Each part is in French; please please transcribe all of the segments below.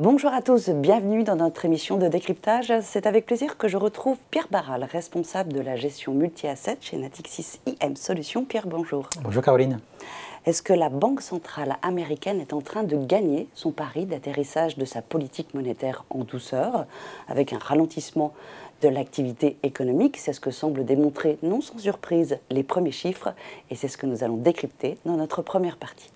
Bonjour à tous, bienvenue dans notre émission de décryptage. C'est avec plaisir que je retrouve Pierre Barral, responsable de la gestion multi-assets chez Natixis IM Solutions. Pierre, bonjour. Bonjour Caroline. Est-ce que la Banque centrale américaine est en train de gagner son pari d'atterrissage de sa politique monétaire en douceur, avec un ralentissement de l'activité économique? C'est ce que semblent démontrer, non sans surprise, les premiers chiffres, et c'est ce que nous allons décrypter dans notre première partie.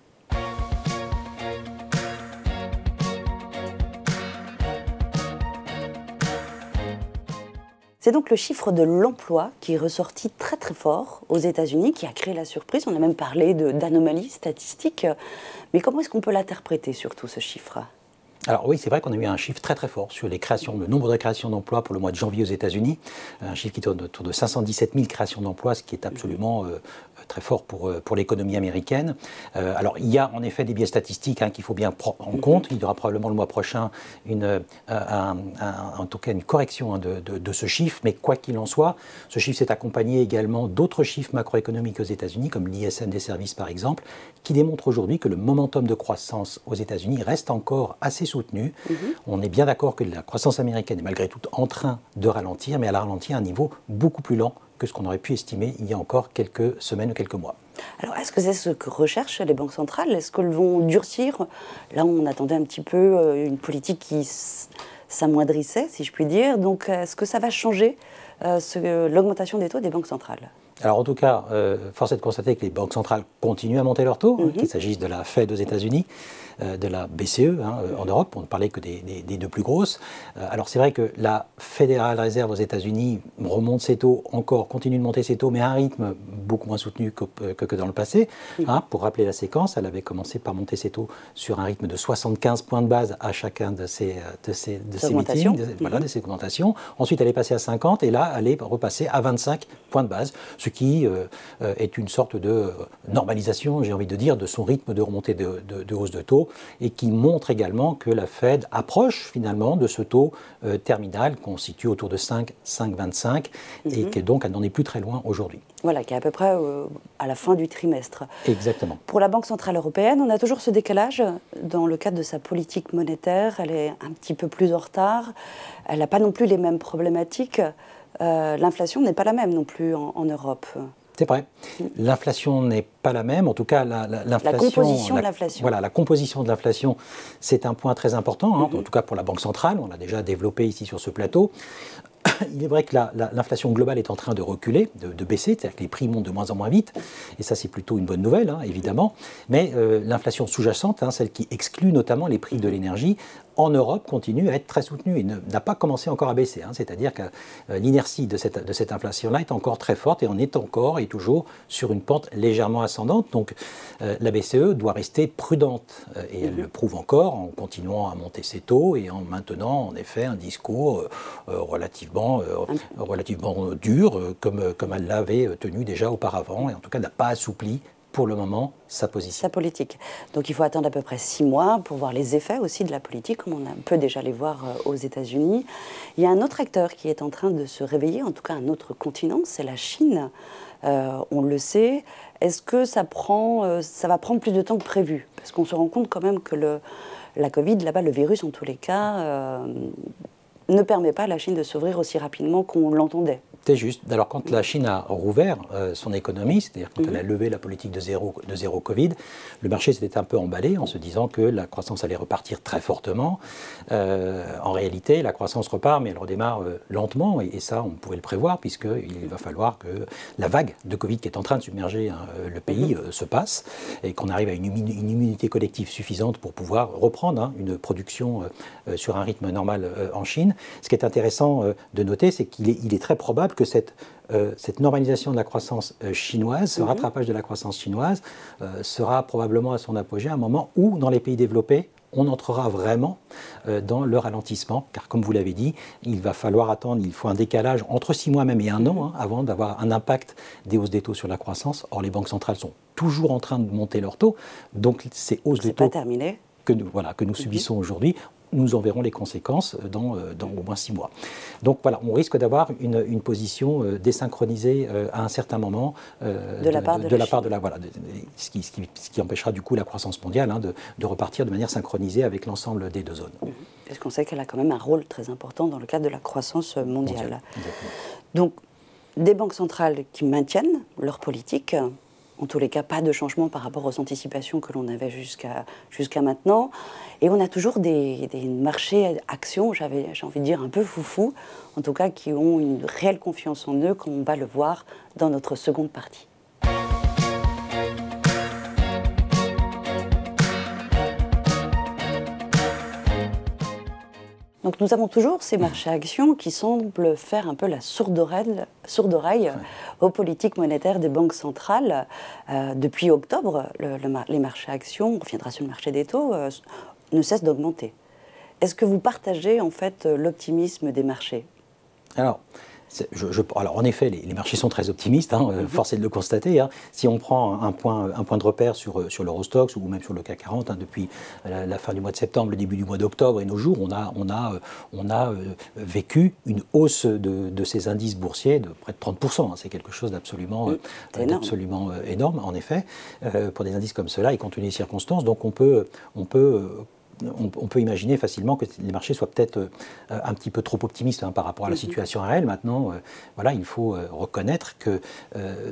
C'est donc le chiffre de l'emploi qui est ressorti très très fort aux États-Unis, qui a créé la surprise. On a même parlé d'anomalies statistiques. Mais comment est-ce qu'on peut l'interpréter surtout, ce chiffre ? Alors oui, c'est vrai qu'on a eu un chiffre très très fort sur les créations, le nombre de créations d'emplois pour le mois de janvier aux États-Unis. Un chiffre qui tourne autour de 517 000 créations d'emplois, ce qui est absolument très fort pour l'économie américaine. Alors il y a en effet des biais statistiques qu'il faut bien prendre en compte. Il y aura probablement le mois prochain en tout cas une correction de ce chiffre, mais quoi qu'il en soit, ce chiffre s'est accompagné également d'autres chiffres macroéconomiques aux États-Unis, comme l'ISM des services par exemple, qui démontrent aujourd'hui que le momentum de croissance aux États-Unis reste encore assez soutenu. On est bien d'accord que la croissance américaine est malgré tout en train de ralentir, mais elle a ralenti à un niveau beaucoup plus lent que ce qu'on aurait pu estimer il y a encore quelques semaines ou quelques mois. Alors, est-ce que c'est ce que recherchent les banques centrales? Est-ce qu'elles vont durcir? Là, on attendait un petit peu une politique qui s'amoindrissait, si je puis dire. Donc, est-ce que ça va changer l'augmentation des taux des banques centrales? Alors en tout cas, force est de constater que les banques centrales continuent à monter leurs taux, qu'il s'agisse de la Fed aux États-Unis, de la BCE en Europe, on ne parlait que des deux plus grosses. Alors c'est vrai que la Fédérale Réserve aux États-Unis remonte ses taux encore, continue de monter ses taux, mais à un rythme beaucoup moins soutenu que dans le passé. Pour rappeler la séquence, elle avait commencé par monter ses taux sur un rythme de 75 points de base à chacun de ces meetings, de ces augmentations. Ensuite, elle est passée à 50 et là, elle est repassée à 25 points de base, ce qui est une sorte de normalisation, j'ai envie de dire, de son rythme de remontée de hausse de taux et qui montre également que la Fed approche finalement de ce taux terminal qu'on situe autour de 5,25 et que donc elle n'en est plus très loin aujourd'hui. Voilà, qui est à peu près à la fin du trimestre. Exactement. Pour la Banque centrale européenne, on a toujours ce décalage dans le cadre de sa politique monétaire. Elle est un petit peu plus en retard. Elle n'a pas non plus les mêmes problématiques. L'inflation n'est pas la même non plus en Europe. C'est vrai. L'inflation n'est pas la même. En tout cas, la composition de l'inflation. Voilà, la composition de l'inflation, c'est un point très important, en tout cas pour la Banque centrale. On l'a déjà développé ici sur ce plateau. Il est vrai que l'inflation globale est en train de reculer, de baisser, c'est-à-dire que les prix montent de moins en moins vite, et ça c'est plutôt une bonne nouvelle, évidemment, mais l'inflation sous-jacente, celle qui exclut notamment les prix de l'énergie, en Europe continue à être très soutenue et n'a pas commencé encore à baisser, c'est-à-dire que l'inertie de cette inflation-là est encore très forte et on est encore et toujours sur une pente légèrement ascendante, donc la BCE doit rester prudente et elle le prouve encore en continuant à monter ses taux et en maintenant en effet un discours relativement dur, comme elle l'avait tenu déjà auparavant, et en tout cas n'a pas assoupli pour le moment sa position. Sa politique. Donc il faut attendre à peu près 6 mois pour voir les effets aussi de la politique, comme on peut déjà les voir aux États-Unis. Il y a un autre acteur qui est en train de se réveiller, en tout cas un autre continent, c'est la Chine. On le sait. Est-ce que ça va prendre plus de temps que prévu? Parce qu'on se rend compte quand même que la Covid, là-bas, le virus en tous les cas, ne permet pas à la Chine de s'ouvrir aussi rapidement qu'on l'entendait. C'est juste. Alors quand la Chine a rouvert son économie, c'est-à-dire quand elle a levé la politique de zéro Covid, le marché s'était un peu emballé en se disant que la croissance allait repartir très fortement. En réalité, la croissance repart, mais elle redémarre lentement, et ça, on pouvait le prévoir, puisqu'il va falloir que la vague de Covid qui est en train de submerger le pays se passe, et qu'on arrive à une immunité collective suffisante pour pouvoir reprendre une production sur un rythme normal en Chine. Ce qui est intéressant de noter, c'est qu'il est très probable que cette normalisation de la croissance chinoise, ce rattrapage de la croissance chinoise, sera probablement à son apogée à un moment où, dans les pays développés, on entrera vraiment dans le ralentissement, car comme vous l'avez dit, il va falloir attendre, il faut un décalage entre 6 mois même et 1 an avant d'avoir un impact des hausses des taux sur la croissance. Or, les banques centrales sont toujours en train de monter leurs taux, donc ces hausses de taux que nous subissons aujourd'hui, nous en verrons les conséquences dans au moins 6 mois. Donc voilà, on risque d'avoir une position désynchronisée à un certain moment de la part de la ce qui empêchera du coup la croissance mondiale de repartir de manière synchronisée avec l'ensemble des deux zones. puisqu'on sait qu'elle a quand même un rôle très important dans le cadre de la croissance mondiale. Donc, des banques centrales qui maintiennent leur politique, en tous les cas, pas de changement par rapport aux anticipations que l'on avait jusqu'à maintenant. Et on a toujours des marchés actions, j'ai envie de dire, un peu foufou, en tout cas qui ont une réelle confiance en eux, comme on va le voir dans notre seconde partie. Donc nous avons toujours ces marchés actions qui semblent faire un peu la sourde oreille aux politiques monétaires des banques centrales. Depuis octobre, les marchés actions, on reviendra sur le marché des taux, ne cessent d'augmenter. Est-ce que vous partagez en fait l'optimisme des marchés? Alors, alors, en effet, les marchés sont très optimistes, force est de le constater. Si on prend un point de repère sur l'Eurostoxx ou même sur le CAC 40, depuis la fin du mois de septembre, le début du mois d'octobre et nos jours, on a vécu une hausse de ces indices boursiers de près de 30%. C'est quelque chose d'absolument énorme, en effet, pour des indices comme cela et compte tenu des circonstances. Donc on peut imaginer facilement que les marchés soient peut-être un petit peu trop optimistes par rapport à la situation réelle. Maintenant, voilà, il faut reconnaître que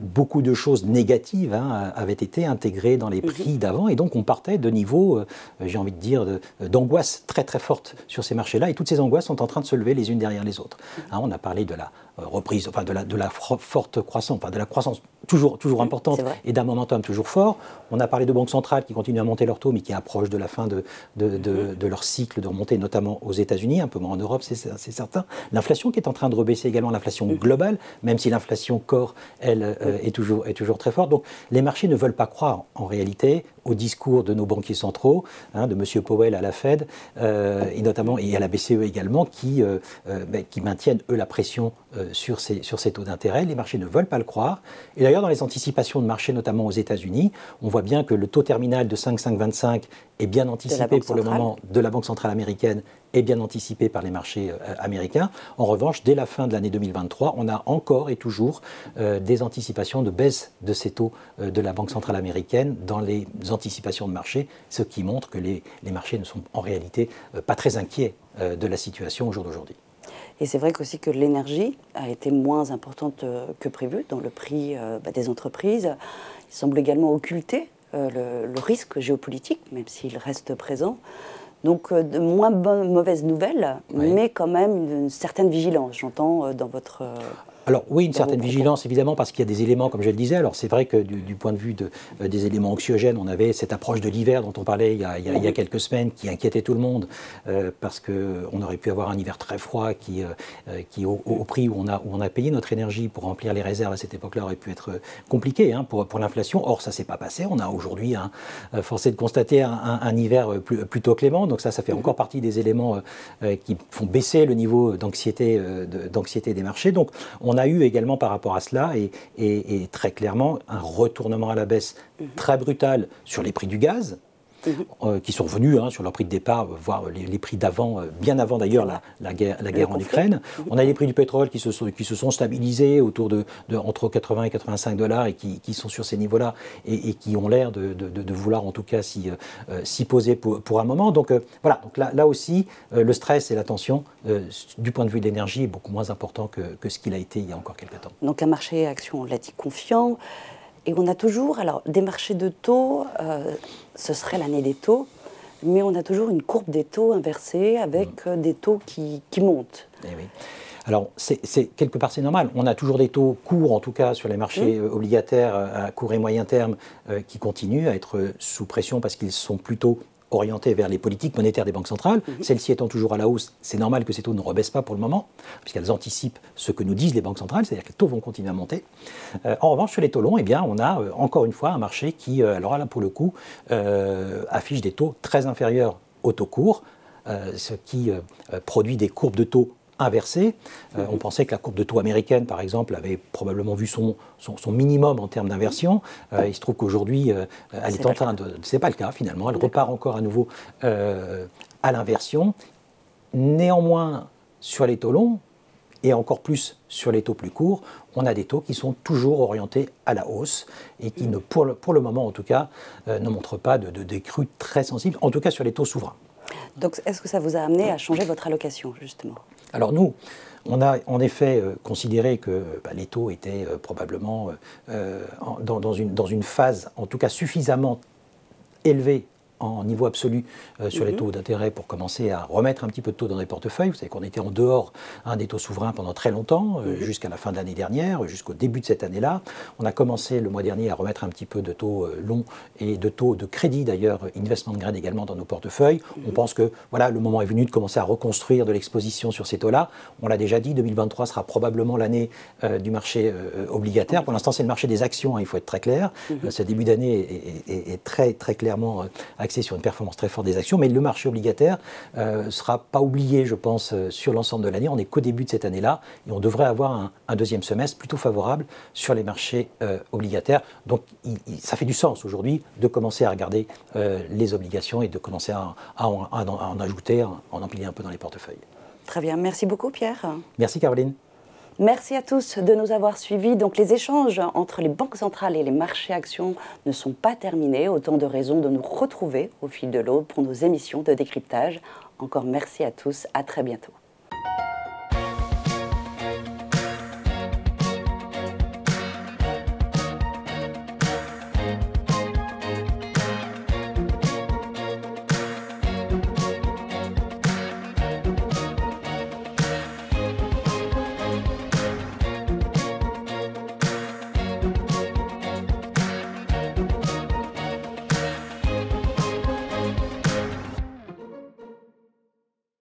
beaucoup de choses négatives avaient été intégrées dans les prix d'avant, et donc on partait de niveaux, j'ai envie de dire, d'angoisse très très forte sur ces marchés-là, et toutes ces angoisses sont en train de se lever les unes derrière les autres. On a parlé de la reprise, enfin de la forte croissance, enfin de la croissance toujours importante et d'un momentum toujours fort. On a parlé de banques centrales qui continuent à monter leurs taux, mais qui approchent de la fin de leur cycle de remontée, notamment aux États-Unis, un peu moins en Europe, c'est certain. L'inflation qui est en train de rebaisser également, l'inflation globale, même si l'inflation core, elle, est toujours très forte. Donc les marchés ne veulent pas croire, en réalité, au discours de nos banquiers centraux, de M. Powell à la Fed, et notamment et à la BCE également, qui maintiennent, eux, la pression sur ces taux d'intérêt. Les marchés ne veulent pas le croire. Et d'ailleurs, dans les anticipations de marché, notamment aux États-Unis, on voit bien que le taux terminal de 5,525 est bien anticipé pour le moment de la Banque centrale américaine, est bien anticipé par les marchés américains. En revanche, dès la fin de l'année 2023, on a encore et toujours des anticipations de baisse de ces taux de la Banque centrale américaine dans les anticipations de marché, ce qui montre que les marchés ne sont en réalité pas très inquiets de la situation au jour d'aujourd'hui. Et c'est vrai aussi que l'énergie a été moins importante que prévu dans le prix des entreprises. Il semble également occulter le risque géopolitique, même s'il reste présent. Donc, de moins mauvaises nouvelles, mais quand même une certaine vigilance, j'entends, dans votre... Alors oui, une certaine vigilance, évidemment, parce qu'il y a des éléments, comme je le disais. Alors c'est vrai que du point de vue des éléments anxiogènes, on avait cette approche de l'hiver dont on parlait il y a quelques semaines, qui inquiétait tout le monde, parce qu'on aurait pu avoir un hiver très froid qui au prix où on a payé notre énergie pour remplir les réserves à cette époque-là, aurait pu être compliqué pour l'inflation. Or, ça ne s'est pas passé. On a aujourd'hui, force est de constater, un hiver plutôt clément. Donc ça fait encore partie des éléments qui font baisser le niveau d'anxiété des marchés. Donc, on a eu également par rapport à cela et très clairement un retournement à la baisse très brutal sur les prix du gaz, qui sont revenus sur leur prix de départ, voire les prix d'avant, bien avant d'ailleurs la guerre en Ukraine. On a les prix du pétrole qui se sont stabilisés autour entre 80 et 85 $ et qui sont sur ces niveaux-là et qui ont l'air de vouloir en tout cas s'y poser pour un moment. Donc voilà, donc là aussi, le stress et la tension du point de vue de l'énergie est beaucoup moins important que ce qu'il a été il y a encore quelques temps. Donc un marché action, on l'a dit, confiant. Et on a toujours, alors des marchés de taux, ce serait l'année des taux, mais on a toujours une courbe des taux inversée avec des taux qui montent. Eh oui. Alors, quelque part, c'est normal. On a toujours des taux courts, en tout cas sur les marchés obligataires à court et moyen terme, qui continuent à être sous pression parce qu'ils sont plutôt orientés vers les politiques monétaires des banques centrales. Celles-ci étant toujours à la hausse, c'est normal que ces taux ne rebaissent pas pour le moment, puisqu'elles anticipent ce que nous disent les banques centrales, c'est-à-dire que les taux vont continuer à monter. En revanche, sur les taux longs, eh bien, on a encore une fois un marché qui, alors là, pour le coup, affiche des taux très inférieurs aux taux courts, ce qui produit des courbes de taux inversée. On pensait que la courbe de taux américaine, par exemple, avait probablement vu son minimum en termes d'inversion. Il se trouve qu'aujourd'hui, elle est en train de... C'est pas le cas, finalement. Elle repart encore à nouveau à l'inversion. Néanmoins, sur les taux longs, et encore plus sur les taux plus courts, on a des taux qui sont toujours orientés à la hausse et qui, pour le moment en tout cas, ne montrent pas de décrue très sensible, en tout cas sur les taux souverains. Donc, est-ce que ça vous a amené à changer votre allocation, justement? Alors nous, on a en effet considéré que les taux étaient probablement dans une phase, en tout cas suffisamment élevée en niveau absolu sur les taux d'intérêt pour commencer à remettre un petit peu de taux dans les portefeuilles. Vous savez qu'on était en dehors des taux souverains pendant très longtemps, jusqu'à la fin de l'année dernière, jusqu'au début de cette année-là. On a commencé le mois dernier à remettre un petit peu de taux longs et de taux de crédit d'ailleurs, investment grade également dans nos portefeuilles. On pense que voilà, le moment est venu de commencer à reconstruire de l'exposition sur ces taux-là. On l'a déjà dit, 2023 sera probablement l'année du marché obligataire. Pour l'instant, c'est le marché des actions, il faut être très clair. Ce début d'année est très, très clairement axé sur une performance très forte des actions, mais le marché obligataire ne sera pas oublié, je pense, sur l'ensemble de l'année. On n'est qu'au début de cette année-là et on devrait avoir un deuxième semestre plutôt favorable sur les marchés obligataires. Donc ça fait du sens aujourd'hui de commencer à regarder les obligations et de commencer à en ajouter, en empiler un peu dans les portefeuilles. Très bien, merci beaucoup Pierre. Merci Caroline. Merci à tous de nous avoir suivis. Donc les échanges entre les banques centrales et les marchés actions ne sont pas terminés. Autant de raisons de nous retrouver au fil de l'eau pour nos émissions de décryptage. Encore merci à tous, à très bientôt.